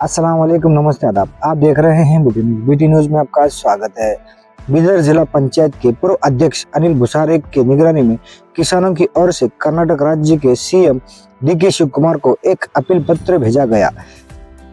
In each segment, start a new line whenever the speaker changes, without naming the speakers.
अस्सलाम वालेकुम, नमस्ते, आदाब। आप देख रहे हैं बीटी न्यूज में आपका स्वागत है। बीदर जिला पंचायत के पूर्व अध्यक्ष अनिल भुसारे के निगरानी में किसानों की ओर से कर्नाटक राज्य के सीएम डीके शिव कुमार को एक अपील पत्र भेजा गया।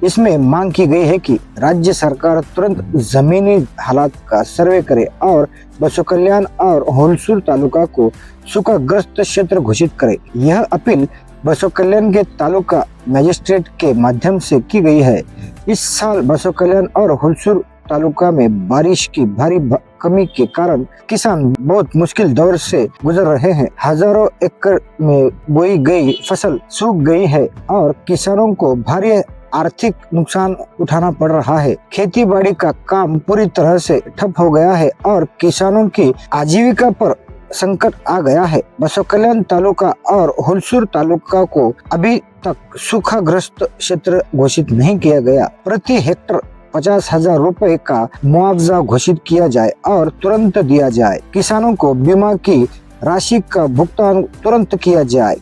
इसमें मांग की गई है कि राज्य सरकार तुरंत जमीनी हालात का सर्वे करे और बसो कल्याण और होलसूर तालुका को सूखाग्रस्त क्षेत्र घोषित करे। यह अपील बसो कल्याण के तालुका मजिस्ट्रेट के माध्यम से की गई है। इस साल बसो कल्याण और होलसूर तालुका में बारिश की भारी कमी के कारण किसान बहुत मुश्किल दौर से गुजर रहे हैं। हजारों एकड़ में बोई गई फसल सूख गई है और किसानों को भारी आर्थिक नुकसान उठाना पड़ रहा है। खेती बाड़ी का काम पूरी तरह से ठप हो गया है और किसानों की आजीविका पर संकट आ गया है। बसो कल्याण तालुका और होलसूर तालुका को अभी तक सूखाग्रस्त क्षेत्र घोषित नहीं किया गया। प्रति हेक्टर 50,000 रुपए का मुआवजा घोषित किया जाए और तुरंत दिया जाए। किसानों को बीमा की राशि का भुगतान तुरंत किया जाए।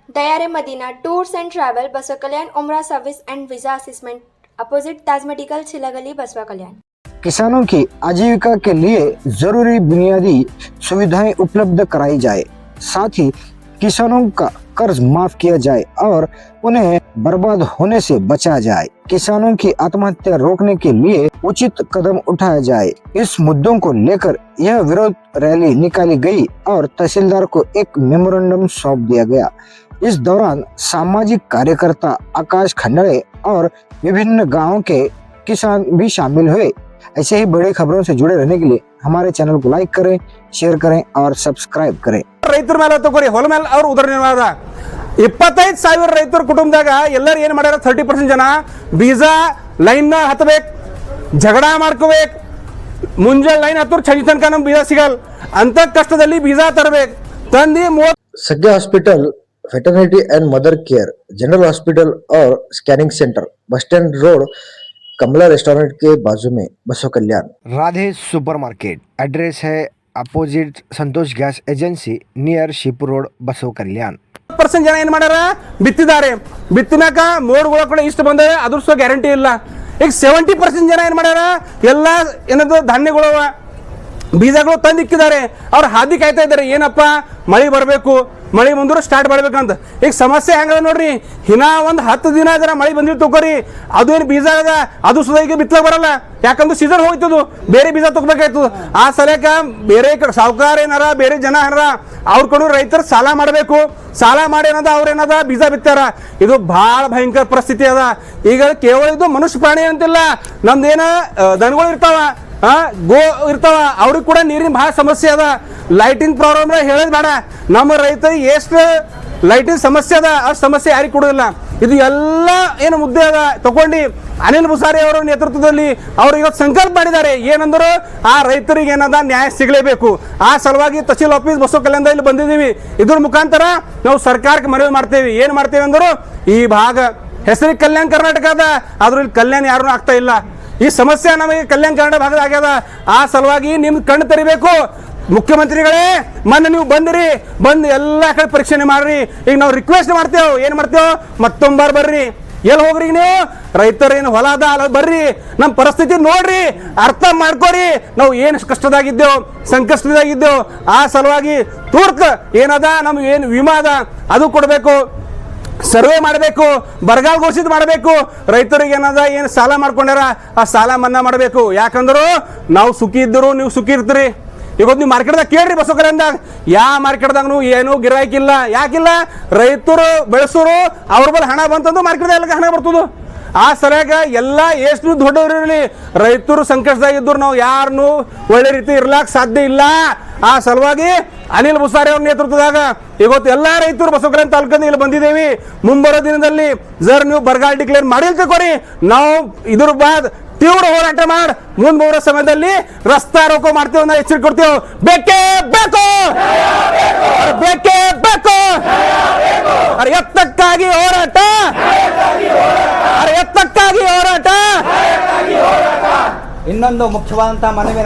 Dayare Madina tours and travel, Basava Kalyan, उमरा service and visa assistance, opposite Taj medical, छिलागली, बसवा कल्याण।
किसानों की आजीविका के लिए जरूरी बुनियादी सुविधाएं उपलब्ध कराई जाए, साथ ही किसानों का कर्ज माफ किया जाए और उन्हें बर्बाद होने से बचा जाए। किसानों की आत्महत्या रोकने के लिए उचित कदम उठाया जाए। इस मुद्दों को लेकर यह विरोध रैली निकाली गई और तहसीलदार को एक मेमोरेंडम सौंप दिया गया। इस दौरान सामाजिक कार्यकर्ता आकाश खंडरे और विभिन्न गांवों के किसान भी शामिल हुए। ऐसे ही बड़े खबरों से जुड़े रहने के लिए हमारे चैनल को लाइक करें, शेयर करें और सब्सक्राइब करें।
ರೈತರ ಮೇಲೆ ತಗೋರಿ ಹೊಲ ಮೇಲೆ ಅವ್ರ ಉದರ ನಿರ್ಮಾಣ 25,000 ರೈತರ ಕುಟುಂಬದಾಗ ಎಲ್ಲರೂ ಏನು ಮಾಡ್ಯಾರ 30% ಜನ ಬೀಜ ಲೈನ್ ಹತ್ತಬೇಕು, ಜಗಳ ಮಾಡ್ಕೋಬೇಕು, ಮುಂಜಾನೆ ಲೈನ್ ಹತ್ತೋರು ಸಂಜೆ ತನಕ ನಮ್ಗೆ ಬೀಜ ಸಿಗಲ್ಲ ಅಂತ ಕಷ್ಟದಲ್ಲಿ ಬೀಜ ತರಬೇಕು ತಂದು
Sagnya hospital, maternity and mother care, general hospital और scanning centre, bus stand road, Kamala restaurant के बाजू में बसो कल्याण। राधे सुपरमार्केट, एड्रेस है opposite Santosh gas agency, near Shivpur road, Basava Kalyan.
10% ಜನ ಏನ್ ಮಾಡ್ಯಾರ ಬಿತ್ತಿದ್ದಾರೆ, ಬಿತ್ತಿನಾಕ ಮೋಡ್ಗಳ ಕಡೆ ಇಷ್ಟು ಬಂದವೆ ಅದ್ರ ಸಹ ಗ್ಯಾರಂಟಿ ಇಲ್ಲ। ಈಗ 70% ಜನ ಏನ್ ಮಾಡ್ಯಾರ ಎಲ್ಲ ಏನದು ಧಾನ್ಯಗಳು ಬೀಜಗಳು ತಂದು ಇಕ್ಕಿದ್ದಾರೆ, ಅವ್ರು ಹಾದಿ ಕಾಯ್ತಾ ಇದ್ದಾರೆ ಏನಪ್ಪ ಮಳೆ ಬರಬೇಕು, ಮಳೆ ಬಂದ್ರು ಸ್ಟಾರ್ಟ್ ಮಾಡ್ಬೇಕಂತ। ಈಗ ಸಮಸ್ಯೆ ಹೆಂಗದ ನೋಡ್ರಿ, ಹಿನ ಒಂದು 10 ದಿನ ಜನ ಮಳೆ ಬಂದಿದ್ದು ತಗೋರಿ, ಅದು ಏನು ಬೀಜ ಅದ ಅದು ಸುದ ಈಗ ಬಿತ್ತಲಕ್ ಬರಲ್ಲ, ಯಾಕಂದ್ರೆ ಸೀಸನ್ ಹೋಯ್ತದು, ಬೇರೆ ಬೀಜ ತಗೋಬೇಕಾಯ್ತದ। ಆ ಸಲಕ ಬೇರೆ ಸಾಹುಕಾರ ಏನಾರ ಬೇರೆ ಜನ ಏನಾರ ಅವ್ರ ಕಡೆ ರೈತರು ಸಾಲ ಮಾಡಬೇಕು, ಸಾಲ ಮಾಡಿ ಏನದ ಅವ್ರೇನದ ಬೀಜ ಬಿತ್ತಾರ। ಇದು ಬಹಳ ಭಯಂಕರ ಪರಿಸ್ಥಿತಿ ಅದ। ಈಗ ಕೇವಲ ಇದು ಮನುಷ್ಯ ಪ್ರಾಣಿ ಅಂತಿಲ್ಲ, ನಮ್ದೇನ ದನಗಳು ಇರ್ತಾವ, ಗೋ ಇರ್ತಾವ, ಅವ್ರಿಗೆ ಕೂಡ ನೀರಿನ ಬಹಳ ಸಮಸ್ಯೆ ಅದ। ಲೈಟಿನ ಪ್ರಾಬ್ಲಮ್ ಹೇಳೋದು ಬೇಡ, ನಮ್ಮ ರೈತರಿಗೆ ಎಷ್ಟು ಲೈಟಿನ ಸಮಸ್ಯೆ ಅದ ಅಷ್ಟು ಸಮಸ್ಯೆ ಯಾರಿಗೆ ಕೊಡೋದಿಲ್ಲ। ಇದು ಎಲ್ಲ ಏನು ಮುದ್ದೆ ಅದ ತಗೊಂಡು ಅನಿಲ್ ಭುಸಾರಿ ಅವರ ನೇತೃತ್ವದಲ್ಲಿ ಅವರು ಇವತ್ತು ಸಂಕಲ್ಪ ಮಾಡಿದ್ದಾರೆ, ಏನಂದ್ರು ಆ ರೈತರಿಗೆ ಏನದ ನ್ಯಾಯ ಸಿಗಲೇಬೇಕು। ಆ ಸಲುವಾಗಿ ತಹಸೀಲ್ ಆಫೀಸ್ ಬಸವ ಕಲ್ಯಾಣದಲ್ಲಿ ಬಂದಿದ್ದೀವಿ। ಇದ್ರ ಮುಖಾಂತರ ನಾವು ಸರ್ಕಾರಕ್ಕೆ ಮನವಿ ಮಾಡ್ತೇವೆ, ಏನು ಮಾಡ್ತೇವೆ ಅಂದ್ರು ಈ ಭಾಗ ಹೆಸರಿಗೆ ಕಲ್ಯಾಣ ಕರ್ನಾಟಕ ಅದ, ಆದ್ರೂ ಇಲ್ಲಿ ಕಲ್ಯಾಣ ಯಾರು ಆಗ್ತಾ ಇಲ್ಲ। ಈ ಸಮಸ್ಯೆ ನಮಗೆ ಕಲ್ಯಾಣ ಕರ್ನಾಟಕ ಭಾಗದ ಆಗ್ಯದ, ಆ ಸಲುವಾಗಿ ನಿಮ್ಗೆ ಕಣ್ಣು ತೆರಿಬೇಕು ಮುಖ್ಯಮಂತ್ರಿಗಳೇ। ಮೊನ್ನೆ ನೀವು ಬಂದಿರಿ, ಬಂದು ಎಲ್ಲ ಕಡೆ ಪರೀಕ್ಷೆ ಮಾಡ್ರಿ। ಈಗ ನಾವು ರಿಕ್ವೆಸ್ಟ್ ಮಾಡ್ತೇವೆ, ಏನು ಮಾಡ್ತೇವೆ ಮತ್ತೊಂಬಾರ್ ಬರ್ರಿ, ಎಲ್ಲಿ ಹೋಗ್ರಿ ನೀವು ರೈತರೇನು ಹೊಲ ಅದ ಅಲ್ಲ ಬರ್ರಿ, ನಮ್ಮ ಪರಿಸ್ಥಿತಿ ನೋಡ್ರಿ, ಅರ್ಥ ಮಾಡ್ಕೋರಿ, ನಾವು ಏನು ಕಷ್ಟದಾಗಿದ್ದೇವೆ ಸಂಕಷ್ಟದಾಗಿದ್ದೇವೆ। ಆ ಸಲುವಾಗಿ ತುರ್ತ ಏನದ ನಮ್ಗೆ ಏನು ವಿಮಾ ಅದ ಅದು ಕೊಡಬೇಕು, ಸರ್ವೆ ಮಾಡಬೇಕು, ಬರಗಾಲ ಘೋಷಿತ ಮಾಡಬೇಕು, ರೈತರಿಗೆ ಏನದ ಏನು ಸಾಲ ಮಾಡ್ಕೊಂಡಾರ ಆ ಸಾಲ ಮನ್ನಾ ಮಾಡಬೇಕು। ಯಾಕಂದ್ರು ನಾವು ಸುಖಿ ಇದ್ದರು ನೀವು ಸುಖಿ ಇರ್ತೀರಿ। ಇವತ್ತು ನೀವು ಮಾರ್ಕೆಟ್ದಾಗ ಕೇಳ್ರಿ ಬಸವ ಕಲ್ಯಾಣದಾಗ ಯಾವ ಮಾರ್ಕೆಟ್ದಾಗ ಏನು ಗಿರಾಕಿಲ್ಲ, ಯಾಕಿಲ್ಲ ರೈತರು ಬೆಳೆಸೋರು ಅವ್ರ ಬಳಿ ಹಣ ಬಂತಂದು ಮಾರ್ಕೆಟ್ದಾಗ ಎಲ್ಲ ಹಣ ಬರ್ತದ। ಆ ಸಲಗ ಎಲ್ಲ ಎಷ್ಟು ದೊಡ್ಡವರಿರಲಿ ರೈತರು ಸಂಕಷ್ಟದಾಗಿದ್ದರು ನಾವು ಯಾರನ್ನು ಒಳ್ಳೆ ರೀತಿ ಇರ್ಲಾಕ್ ಸಾಧ್ಯ ಇಲ್ಲ। ಆ ಸಲುವಾಗಿ ಅನಿಲ್ ಭುಸಾರಿ ಅವ್ರ ನೇತೃತ್ವದಾಗ ಇವತ್ತು ಎಲ್ಲ ರೈತರು ಬಸವ ಕಲ್ಯಾಣ ತಾಲೂಕಿಂದ ಇಲ್ಲಿ ಬಂದಿದ್ದೇವೆ। ಮುಂಬರೋ ದಿನದಲ್ಲಿ ಜರ್ ನೀವು ಬರಗಾಲ ಡಿಕ್ಲೇರ್ ಮಾಡಿ ತಿಳ್ಕೊರಿ, ನಾವು ಇದ್ರ ಬಾದ್ ತೀವ್ರ ಹೋರಾಟ ಮಾಡಿ ಮುಂದೆ ಬರೋ ಸಮಯದಲ್ಲಿ ರಸ್ತಾ ರೋಕೋ ಮಾಡ್ತೇವೆ ನಾವು ಎಚ್ಚರಿಕೆ ಕೊಡ್ತೇವೆ। ಬೇಕೇ ಬೇಕು, ಬೇಕೇ ಬೇಕು, ಎತ್ತಕ್ಕಾಗಿ ಹೋರಾಟ, ಎತ್ತಕ್ಕಾಗಿ ಹೋರಾಟ।
ಇನ್ನೊಂದು ಮುಖ್ಯವಾದಂತಹ ಮನವಿ